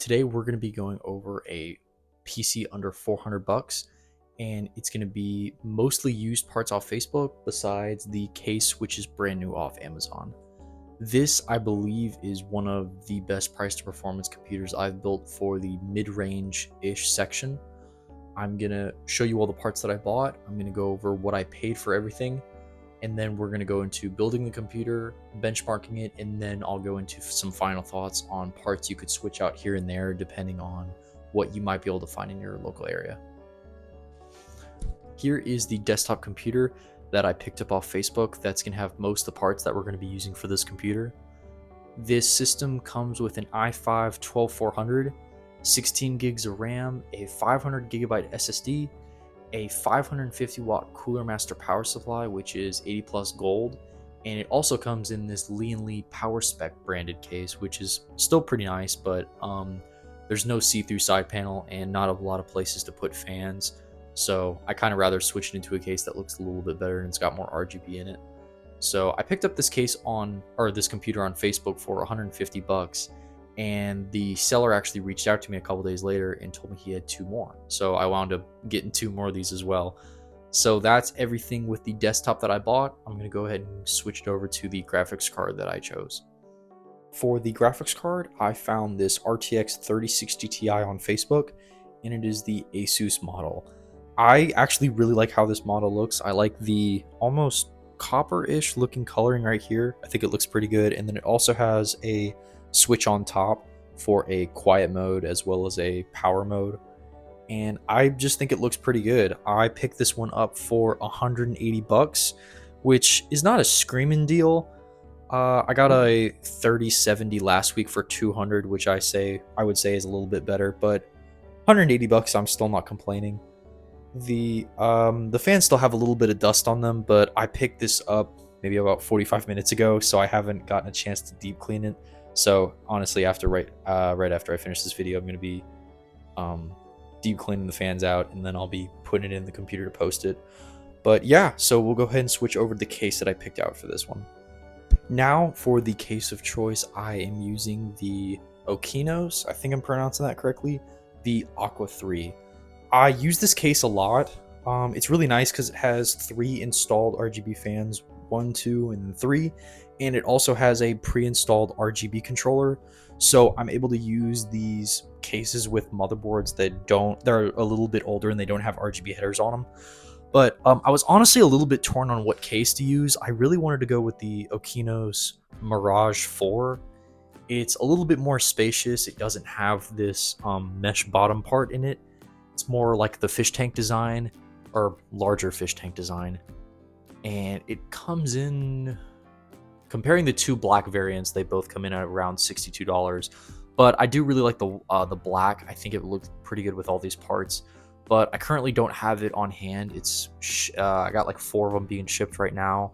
Today we're going to be going over a PC under 400 bucks, and it's going to be mostly used parts off Facebook besides the case, which is brand new off Amazon. This, I believe, is one of the best price to performance computers I've built for the mid-range ish section. I'm going to show you all the parts that I bought. I'm going to go over what I paid for everything, and then we're going to go into building the computer, benchmarking it, and then I'll go into some final thoughts on parts you could switch out here and there depending on what you might be able to find in your local area. Here is the desktop computer that I picked up off Facebook that's going to have most of the parts that we're going to be using for this computer. This system comes with an i5 12400, 16 gigs of RAM, a 500 gigabyte SSD, a 550 watt Cooler Master power supply, which is 80 plus gold, and it also comes in this Lee & Power Spec branded case, which is still pretty nice, but there's no see-through side panel and not a lot of places to put fans, so I kind of rather switch it into a case that looks a little bit better and it's got more RGB in it. So I picked up this this computer on Facebook for 150 bucks. And the seller actually reached out to me a couple days later and told me he had two more. So I wound up getting two more of these as well. So that's everything with the desktop that I bought. I'm going to go ahead and switch it over to the graphics card that I chose. For the graphics card, I found this RTX 3060 Ti on Facebook, and it is the Asus model. I actually really like how this model looks. I like the almost copper-ish looking coloring right here. I think it looks pretty good. And then it also has a switch on top for a quiet mode as well as a power mode, and I just think it looks pretty good. I picked this one up for 180 bucks, which is not a screaming deal. I got a 3070 last week for 200, which I would say is a little bit better, but 180 bucks, I'm still not complaining. The fans still have a little bit of dust on them, but I picked this up maybe about 45 minutes ago, so I haven't gotten a chance to deep clean it. So honestly, right after I finish this video, I'm going to be deep cleaning the fans out, and then I'll be putting it in the computer to post it. But yeah, so we'll go ahead and switch over to the case that I picked out for this one. Now for the case of choice, I am using the Okinos, I think I'm pronouncing that correctly, the Aqua 3. I use this case a lot. It's really nice because it has 3 installed RGB fans, 1, 2, and 3, and it also has a pre-installed RGB controller, so I'm able to use these cases with motherboards they're a little bit older and they don't have RGB headers on them. But I was honestly a little bit torn on what case to use. I really wanted to go with the Okinos Mirage 4. It's a little bit more spacious. It doesn't have this mesh bottom part in it. It's more like the fish tank design, or larger fish tank design, and it comes in, comparing the two black variants, they both come in at around $62, but I do really like the black. I think it looked pretty good with all these parts, but I currently don't have it on hand. I got like 4 of them being shipped right now,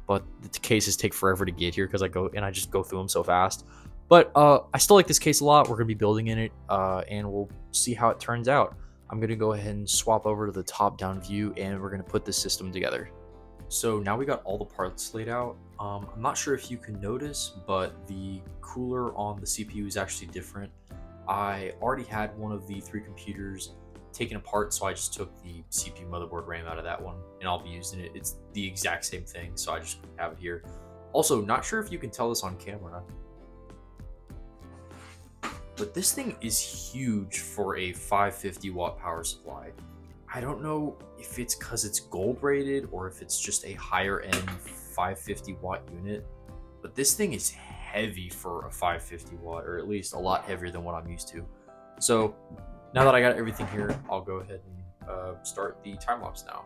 but the cases take forever to get here because I just go through them so fast. But I still like this case a lot. We're going to be building in it, and we'll see how it turns out. I'm going to go ahead and swap over to the top-down view, and we're going to put this system together. So now we got all the parts laid out. I'm not sure if you can notice, but the cooler on the CPU is actually different. I already had one of the 3 computers taken apart, so I just took the CPU motherboard RAM out of that one, and I'll be using it. It's the exact same thing, so I just have it here. Also, not sure if you can tell this on camera, but this thing is huge for a 550 watt power supply. I don't know if it's because it's gold rated or if it's just a higher end 550 watt unit, but this thing is heavy for a 550 watt, or at least a lot heavier than what I'm used to. So now that I got everything here, I'll go ahead and start the time lapse now.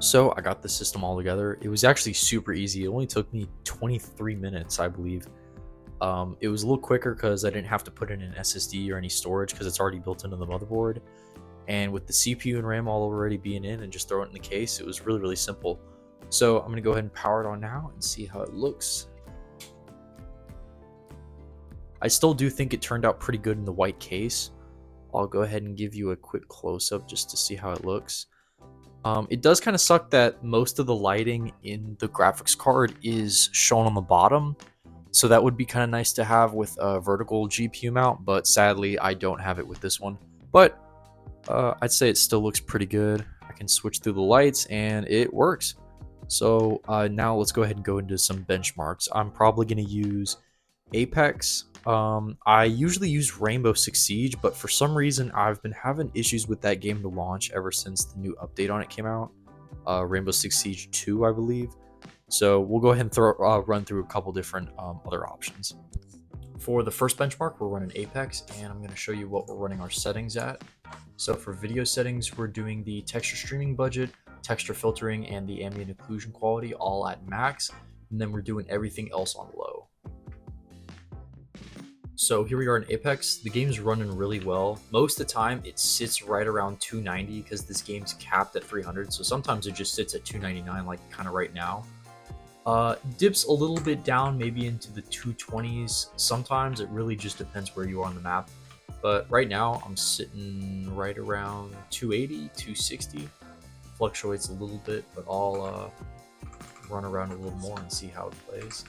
So I got the system all together. It was actually super easy. It only took me 23 minutes, I believe. It was a little quicker because I didn't have to put in an SSD or any storage because it's already built into the motherboard. And with the CPU and RAM all already being in and just throw it in the case, it was really, really simple. So I'm going to go ahead and power it on now and see how it looks. I still do think it turned out pretty good in the white case. I'll go ahead and give you a quick close-up just to see how it looks. It does kind of suck that most of the lighting in the graphics card is shown on the bottom. So that would be kind of nice to have with a vertical GPU mount, but sadly I don't have it with this one. But I'd say it still looks pretty good. I can switch through the lights and it works. So now let's go ahead and go into some benchmarks. I'm probably going to use Apex. I usually use Rainbow Six Siege, but for some reason I've been having issues with that game to launch ever since the new update on it came out. Rainbow Six Siege 2, I believe. So we'll go ahead and run through a couple different other options. For the first benchmark, we're running Apex, and I'm going to show you what we're running our settings at. So for video settings, we're doing the texture streaming budget, texture filtering, and the ambient occlusion quality all at max, and then we're doing everything else on low. So here we are in Apex. The game's running really well. Most of the time, it sits right around 290 because this game's capped at 300. So sometimes it just sits at 299, like kind of right now. Dips a little bit down, maybe into the 220s. Sometimes it really just depends where you are on the map. But right now, I'm sitting right around 280, 260. Fluctuates a little bit, but I'll run around a little more and see how it plays.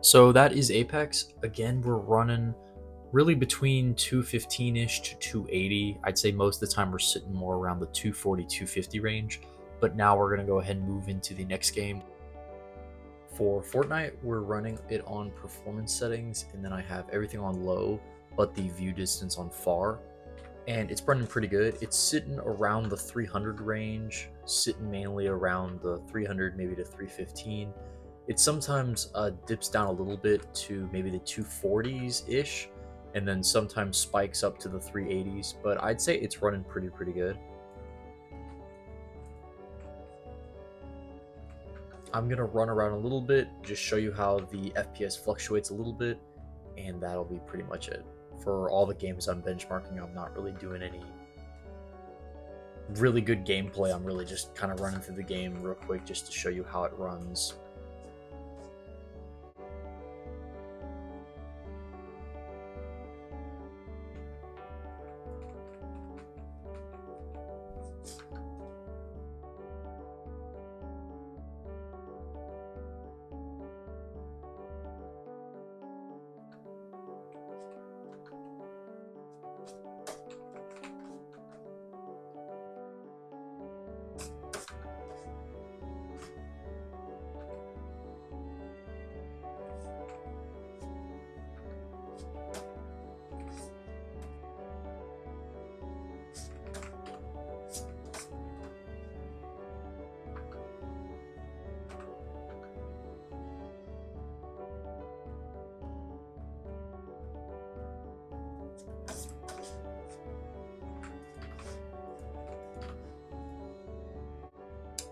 So that is Apex. Again, we're running really between 215-ish to 280. I'd say most of the time we're sitting more around the 240, 250 range. But now we're going to go ahead and move into the next game. For Fortnite, we're running it on performance settings, and then I have everything on low, but the view distance on far. And it's running pretty good. It's sitting around the 300 range, sitting mainly around the 300, maybe to 315. It sometimes dips down a little bit to maybe the 240s-ish, and then sometimes spikes up to the 380s, but I'd say it's running pretty good. I'm going to run around a little bit, just show you how the FPS fluctuates a little bit, and that'll be pretty much it. For all the games I'm benchmarking, I'm not really doing any really good gameplay. I'm really just kind of running through the game real quick just to show you how it runs.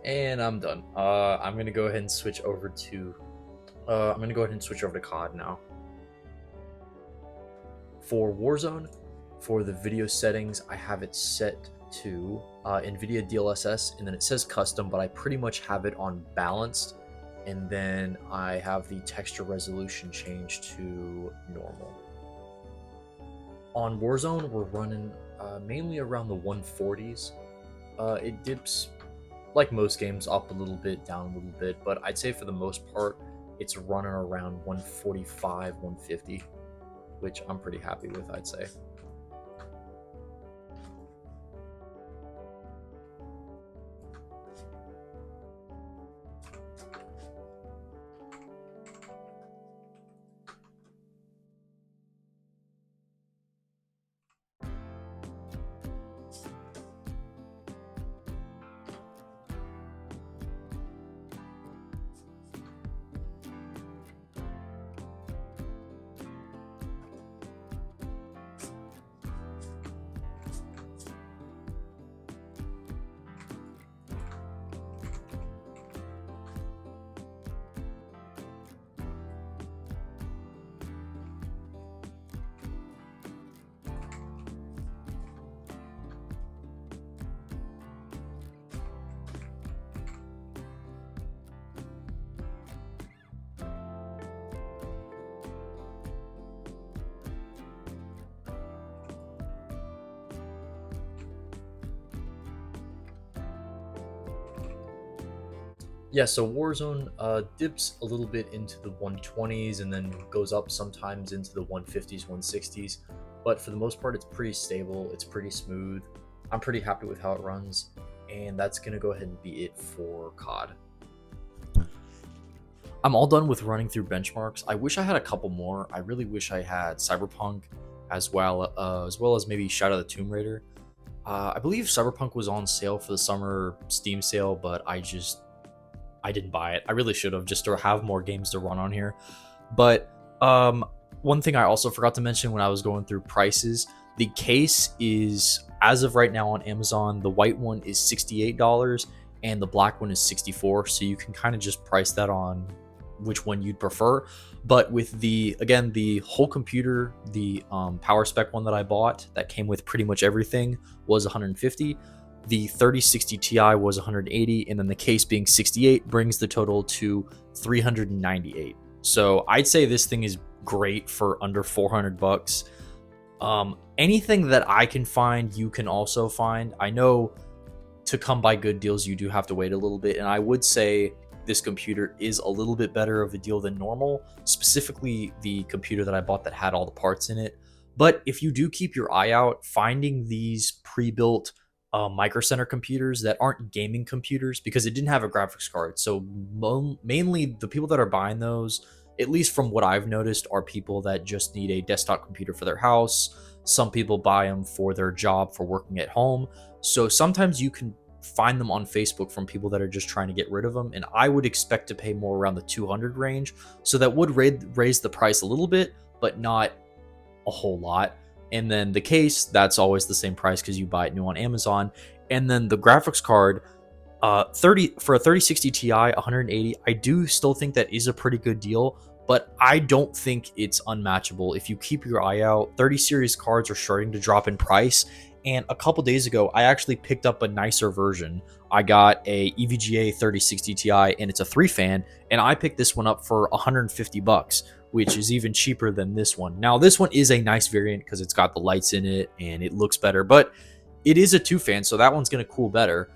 And I'm done. I'm gonna go ahead and switch over to COD now. For Warzone, for the video settings, I have it set to NVIDIA DLSS, and then it says custom, but I pretty much have it on balanced, and then I have the texture resolution changed to normal. On Warzone, we're running mainly around the 140s. It dips, like most games, up a little bit, down a little bit, but I'd say for the most part, it's running around 145, 150, which I'm pretty happy with, I'd say. Yeah, so Warzone dips a little bit into the 120s and then goes up sometimes into the 150s, 160s. But for the most part, it's pretty stable. It's pretty smooth. I'm pretty happy with how it runs. And that's going to go ahead and be it for COD. I'm all done with running through benchmarks. I wish I had a couple more. I really wish I had Cyberpunk as well as maybe Shadow of the Tomb Raider. I believe Cyberpunk was on sale for the summer Steam sale, but I didn't buy it. I really should have, just to have more games to run on here. But one thing I also forgot to mention when I was going through prices, the case is, as of right now on Amazon, the white one is $68 and the black one is $64. So you can kind of just price that on which one you'd prefer. But with the whole computer, the power spec one that I bought that came with pretty much everything was 150. The 3060 Ti was 180, and then the case being 68 brings the total to 398. So I'd say this thing is great for under 400 bucks. Anything that I can find, you can also find. I know to come by good deals, you do have to wait a little bit, and I would say this computer is a little bit better of a deal than normal, specifically the computer that I bought that had all the parts in it. But if you do keep your eye out, finding these pre-built Micro Center computers that aren't gaming computers, because it didn't have a graphics card. So mainly the people that are buying those, at least from what I've noticed, are people that just need a desktop computer for their house. Some people buy them for their job, for working at home. So sometimes you can find them on Facebook from people that are just trying to get rid of them. And I would expect to pay more around the 200 range. So that would raise the price a little bit, but not a whole lot. And then the case, that's always the same price because you buy it new on Amazon. And then the graphics card, 30 for a 3060 Ti, 180. I do still think that is a pretty good deal, but I don't think it's unmatchable. If you keep your eye out, 30 series cards are starting to drop in price. And a couple days ago, I actually picked up a nicer version. I got a EVGA 3060 Ti, and it's a 3-fan, and I picked this one up for 150 bucks, which is even cheaper than this one. Now, this one is a nice variant because it's got the lights in it and it looks better, but it is a 2-fan, so that one's going to cool better.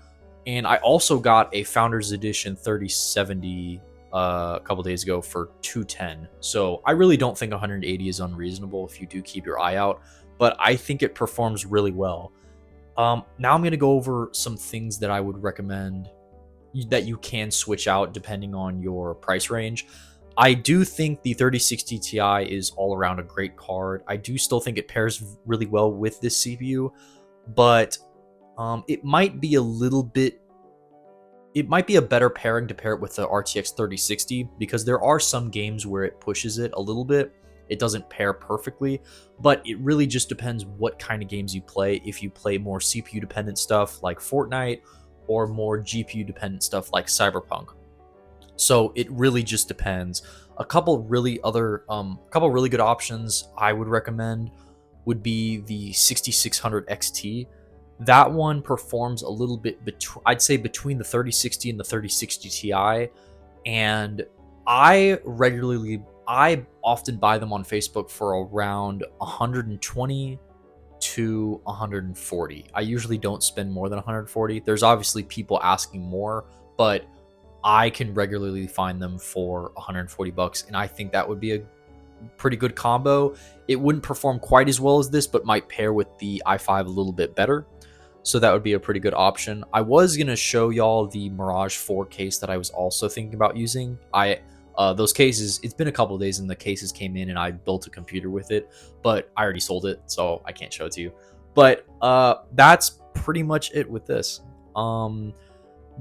And I also got a Founders Edition 3070 a couple days ago for 210. So I really don't think 180 is unreasonable if you do keep your eye out, but I think it performs really well. Now I'm going to go over some things that I would recommend that you can switch out depending on your price range. I do think the 3060 Ti is all around a great card. I do still think it pairs really well with this CPU, but it might be a better pairing to pair it with the RTX 3060 because there are some games where it pushes it a little bit. It doesn't pair perfectly, but it really just depends what kind of games you play. If you play more CPU dependent stuff like Fortnite, or more GPU dependent stuff like Cyberpunk. So it really just depends. Couple really good options I would recommend would be the 6600 XT. That one performs a little bit between, I'd say between the 3060 and the 3060 Ti, and I often buy them on Facebook for around 120 to 140. I usually don't spend more than 140. There's obviously people asking more, but I can regularly find them for 140 bucks, and I think that would be a pretty good combo. It wouldn't perform quite as well as this, but might pair with the i5 a little bit better. So that would be a pretty good option. I was gonna show y'all the Mirage 4 case that I was also thinking about using. Those cases, it's been a couple of days and the cases came in and I built a computer with it, but I already sold it, so I can't show it to you. But that's pretty much it with this.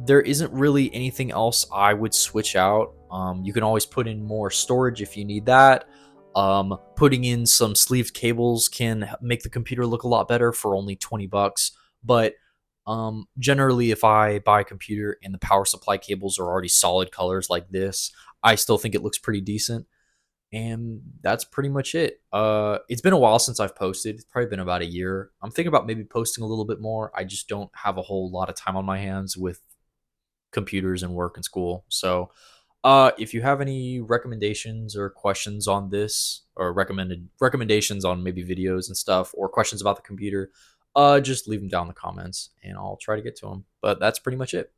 There isn't really anything else I would switch out. You can always put in more storage if you need that. Putting in some sleeved cables can make the computer look a lot better for only 20 bucks. But generally, if I buy a computer and the power supply cables are already solid colors like this, I still think it looks pretty decent. And that's pretty much it. It's been a while since I've posted. It's probably been about a year. I'm thinking about maybe posting a little bit more. I just don't have a whole lot of time on my hands with computers and work and school. So, if you have any recommendations or questions on this, or recommended recommendations on maybe videos and stuff, or questions about the computer, just leave them down in the comments, and I'll try to get to them. But that's pretty much it.